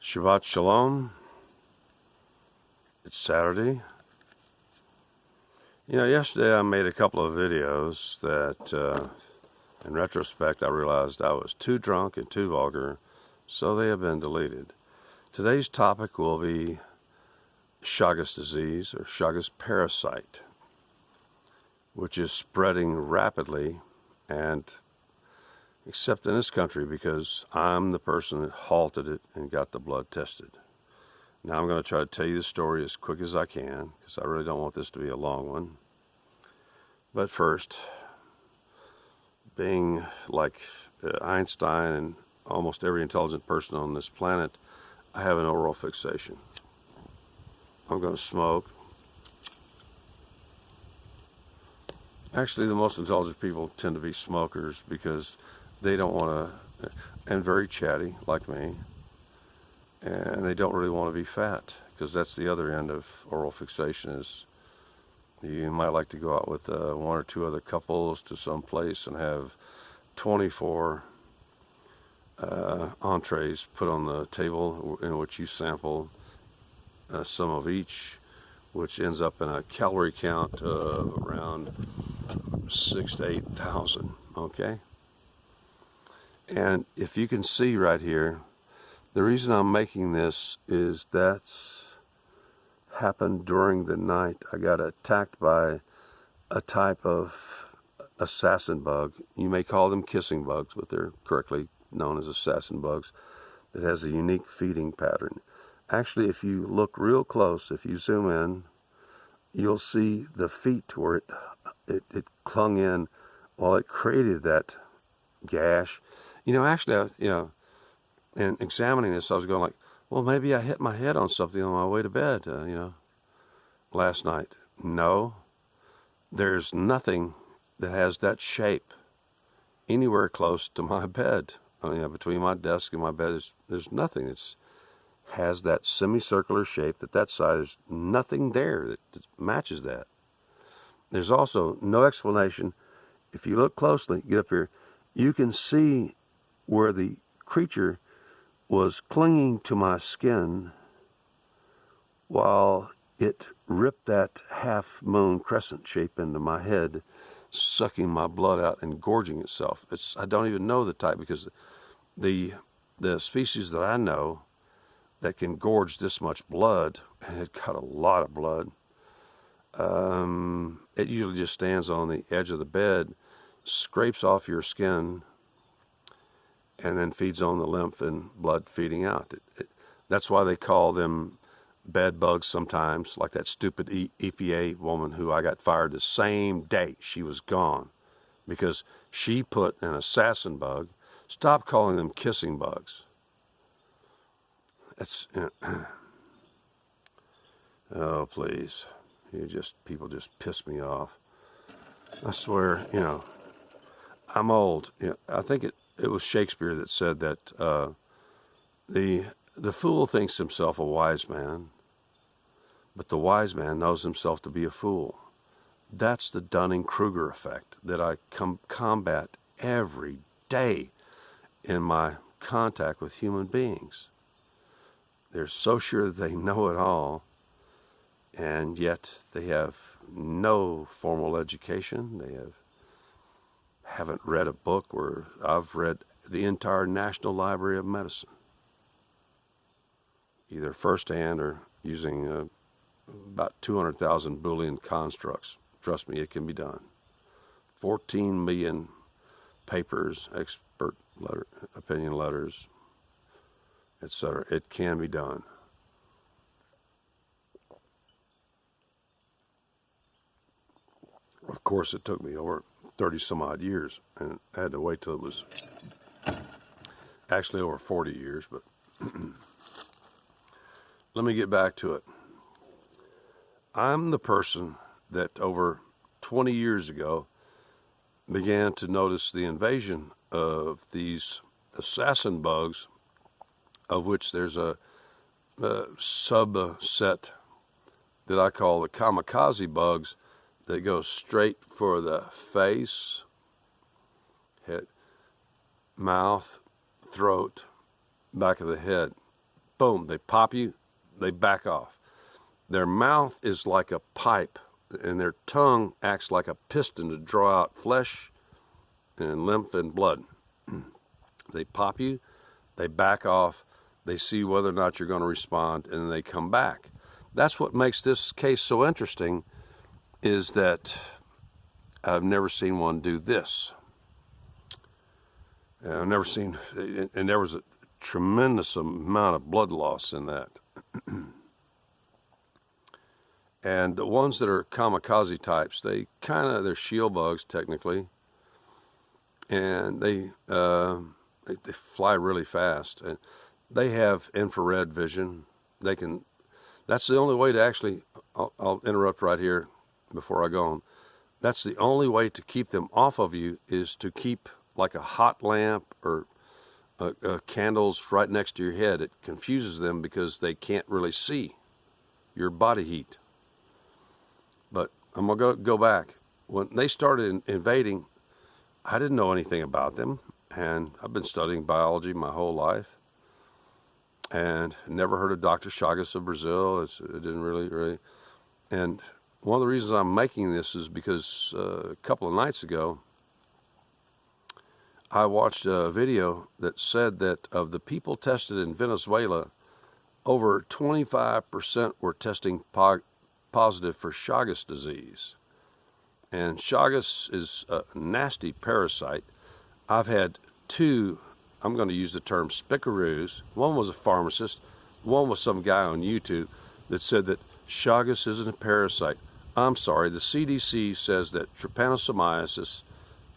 Shabbat Shalom. It's Saturday. Yesterday I made a couple of videos that, in retrospect, I realized I was too drunk and too vulgar, so they have been deleted. Today's topic will be Chagas disease, or Chagas parasite, which is spreading rapidly, and except in this country, because I'm the person that halted it and got the blood tested. Now I'm going to try to tell you the story as quick as I can, because I really don't want this to be a long one. But first, being like Einstein and almost every intelligent person on this planet, I have an oral fixation. I'm going to smoke. Actually, the most intelligent people tend to be smokers because they don't want to, and very chatty like me, and they don't really want to be fat, because that's the other end of oral fixation. Is you might like to go out with one or two other couples to some place and have 24 entrees put on the table in which you sample some of each, which ends up in a calorie count of around 6,000 to 8,000, okay? And if you can see right here, the reason I'm making this is that's happened during the night. I got attacked by a type of assassin bug. You may call them kissing bugs, but they're correctly known as assassin bugs, that has a unique feeding pattern. Actually, if you look real close, if you zoom in, you'll see the feet where it clung in while it created that gash. Actually, in examining this, I was going like, well, maybe I hit my head on something on my way to bed, last night. No, there's nothing that has that shape anywhere close to my bed. Between my desk and my bed, there's nothing that has that semicircular shape. That side, there's nothing there that matches that. There's also no explanation. If you look closely, get up here, you can see where the creature was clinging to my skin while it ripped that half-moon crescent shape into my head, sucking my blood out and gorging itself. I don't even know the type, because the species that I know that can gorge this much blood, and it got a lot of blood, it usually just stands on the edge of the bed, scrapes off your skin, and then feeds on the lymph and blood feeding out. That's why they call them bed bugs sometimes, like that stupid EPA woman who I got fired the same day she was gone, because she put an assassin bug. Stop calling them kissing bugs. Oh, please. People just piss me off. I swear, I'm old. I think it was Shakespeare that said that the fool thinks himself a wise man, but the wise man knows himself to be a fool. That's the Dunning-Kruger effect that I combat every day in my contact with human beings. They're so sure that they know it all, and yet they have no formal education. They haven't read a book where I've read the entire National Library of Medicine, either firsthand or using about 200,000 Boolean constructs. Trust me, it can be done. 14 million papers, expert opinion letters, etc. It can be done. Of course, it took me over 30 some odd years, and I had to wait till it was actually over 40 years, but let me get back to it. I'm the person that over 20 years ago began to notice the invasion of these assassin bugs, of which there's a subset that I call the kamikaze bugs, that go straight for the face, head, mouth, throat, back of the head. boom, they pop you, they back off. Their mouth is like a pipe, and their tongue acts like a piston to draw out flesh and lymph and blood. They pop you, they back off, they see whether or not you're going to respond, and then they come back. That's what makes this case so interesting, is that I've never seen one do this. I've never seen, and there was a tremendous amount of blood loss in that. And the ones that are kamikaze types, they're shield bugs technically, and they fly really fast, and they have infrared vision. That's the only way to actually, I'll interrupt right here before I go on. That's the only way to keep them off of you, is to keep like a hot lamp or candles right next to your head. It confuses them because they can't really see your body heat. But I'm going to go back. When they started invading, I didn't know anything about them, and I've been studying biology my whole life, and never heard of Dr. Chagas of Brazil. It didn't really. And one of the reasons I'm making this is because a couple of nights ago, I watched a video that said that of the people tested in Venezuela, over 25% were testing positive for Chagas disease. And Chagas is a nasty parasite. I've had two, I'm going to use the term spickaroos. One was a pharmacist, one was some guy on YouTube that said that Chagas isn't a parasite. I'm sorry, the CDC says that trypanosomiasis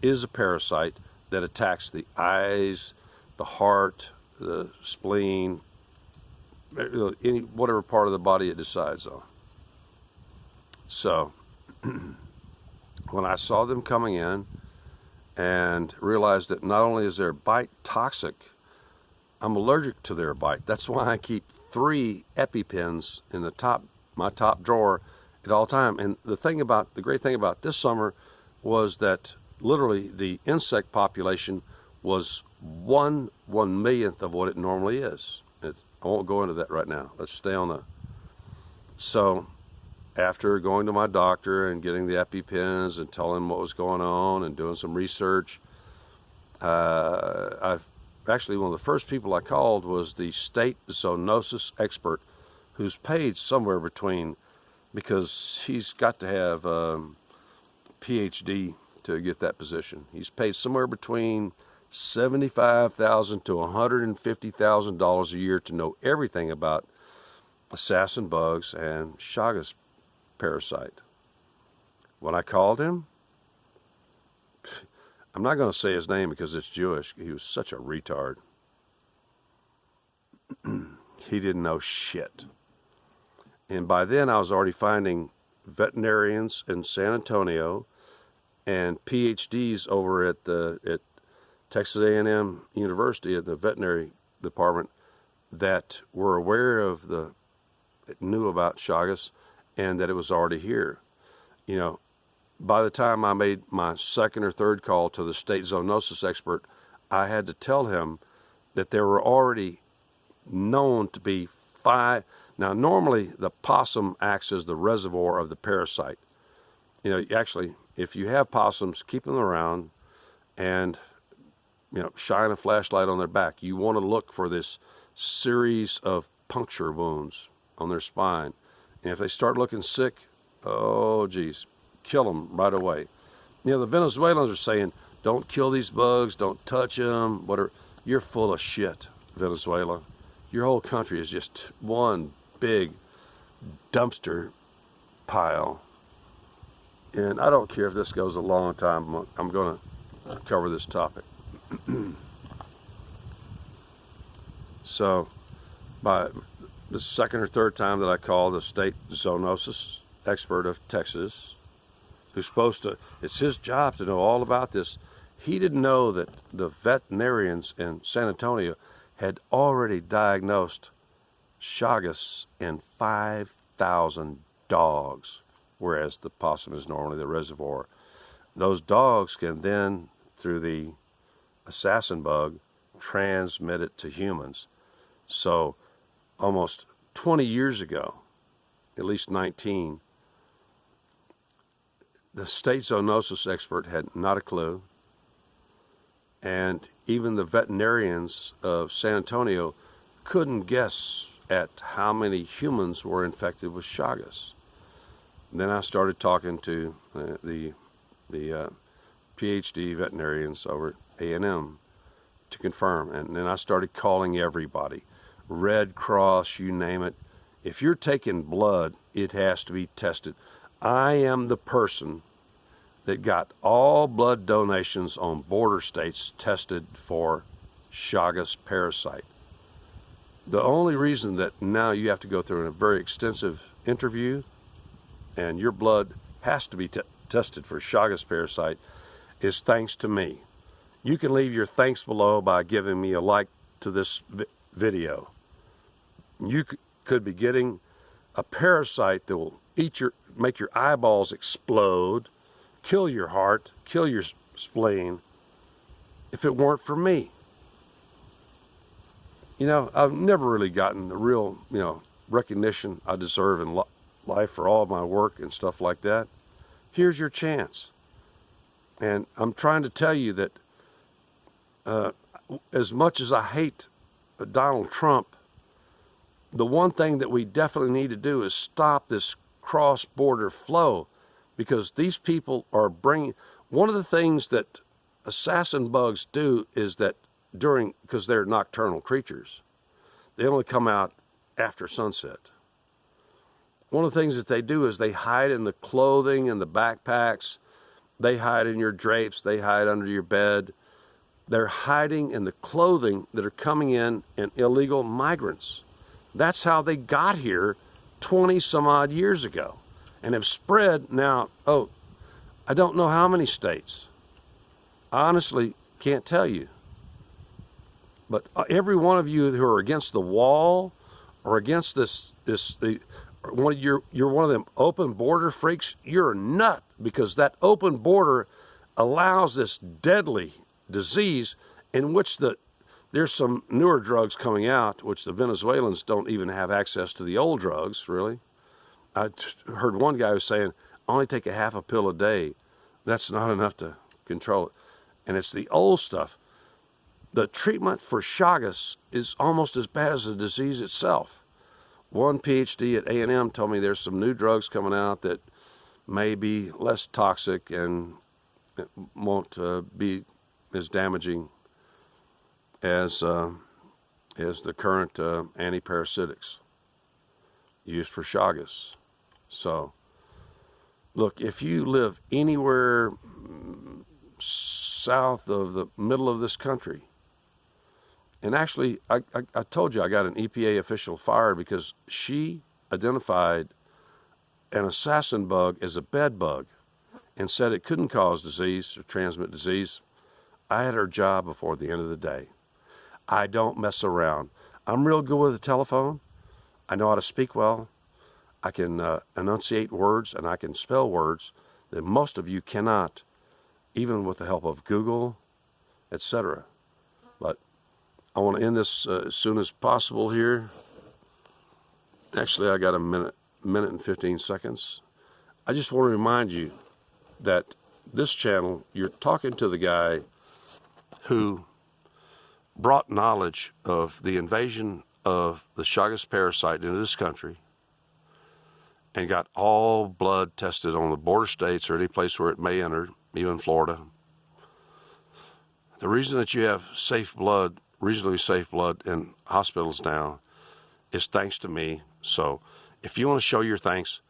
is a parasite that attacks the eyes, the heart, the spleen, whatever part of the body it decides on. So, when I saw them coming in and realized that not only is their bite toxic, I'm allergic to their bite. That's why I keep 3 EpiPens in my top drawer at all time. And the great thing about this summer was that literally the insect population was 1/1,000,000th of what it normally is. I won't go into that right now. Let's stay on the. So, after going to my doctor and getting the EpiPens and telling him what was going on and doing some research, one of the first people I called was the state zoonosis expert, who's paid somewhere between, because he's got to have a PhD to get that position. He's paid somewhere between $75,000 to $150,000 a year to know everything about assassin bugs and Chagas parasite. When I called him, I'm not going to say his name because it's Jewish. He was such a retard. He didn't know shit. And by then I was already finding veterinarians in San Antonio and PhDs over at Texas A&M University at the veterinary department that were aware knew about Chagas and that it was already here. You know, by the time I made my second or third call to the state zoonosis expert, I had to tell him that there were already known to be 5. Now, normally the possum acts as the reservoir of the parasite. You know, actually, if you have possums, keep them around and, shine a flashlight on their back. You want to look for this series of puncture wounds on their spine. And if they start looking sick, oh, geez, kill them right away. The Venezuelans are saying, don't kill these bugs, don't touch them, whatever. You're full of shit, Venezuela. Your whole country is just one big dumpster pile. And I don't care if this goes a long time, I'm going to cover this topic. So, by the second or third time that I called the state zoonosis expert of Texas, who's supposed to, it's his job to know all about this, he didn't know that the veterinarians in San Antonio had already diagnosed Chagas in 5,000 dogs, whereas the possum is normally the reservoir. Those dogs can then, through the assassin bug, transmit it to humans. So almost 20 years ago, at least 19, the state zoonosis expert had not a clue, and even the veterinarians of San Antonio couldn't guess at how many humans were infected with Chagas. Then I started talking to the PhD veterinarians over at A&M to confirm, and then I started calling everybody, Red Cross, you name it. If you're taking blood, it has to be tested. I am the person that got all blood donations on border states tested for Chagas parasite. The only reason that now you have to go through a very extensive interview and your blood has to be tested for Chagas parasite is thanks to me. You can leave your thanks below by giving me a like to this video. You could be getting a parasite that will make your eyeballs explode, kill your heart, kill your spleen, if it weren't for me. You know, I've never really gotten the real, recognition I deserve in life for all of my work and stuff like that. Here's your chance. And I'm trying to tell you that as much as I hate Donald Trump, the one thing that we definitely need to do is stop this cross-border flow, because these people are bringing, one of the things that assassin bugs do is that because they're nocturnal creatures, they only come out after sunset. One of the things that they do is they hide in the clothing and the backpacks, they hide in your drapes, they hide under your bed. They're hiding in the clothing that are coming in illegal migrants. That's how they got here 20 some odd years ago and have spread now, I don't know how many states. I honestly can't tell you. But every one of you who are against the wall or against you're one of them open border freaks, you're a nut, because that open border allows this deadly disease in which there's some newer drugs coming out, which the Venezuelans don't even have access to the old drugs, really. I heard one guy was saying, only take a half a pill a day. That's not enough to control it. And it's the old stuff. The treatment for Chagas is almost as bad as the disease itself. One PhD at A&M told me there's some new drugs coming out that may be less toxic and won't be as damaging as the current antiparasitics used for Chagas. So, look, if you live anywhere south of the middle of this country, and actually, I told you I got an EPA official fired because she identified an assassin bug as a bed bug and said it couldn't cause disease or transmit disease. I had her job before the end of the day. I don't mess around. I'm real good with the telephone. I know how to speak well. I can enunciate words and I can spell words that most of you cannot, even with the help of Google, etc. But I want to end this as soon as possible here. Actually, I got a minute and 15 seconds. I just want to remind you that this channel, you're talking to the guy who brought knowledge of the invasion of the Chagas parasite into this country and got all blood tested on the border states or any place where it may enter, even Florida. The reason that you have safe blood, reasonably safe blood in hospitals now is thanks to me. So if you want to show your thanks,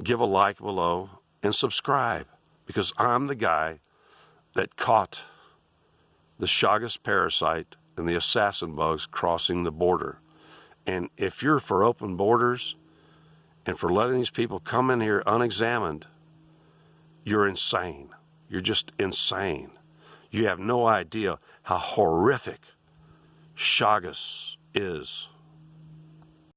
give a like below and subscribe, because I'm the guy that caught the Chagas parasite and the assassin bugs crossing the border. And if you're for open borders and for letting these people come in here unexamined, you're insane. You're just insane. You have no idea how horrific Chagas is.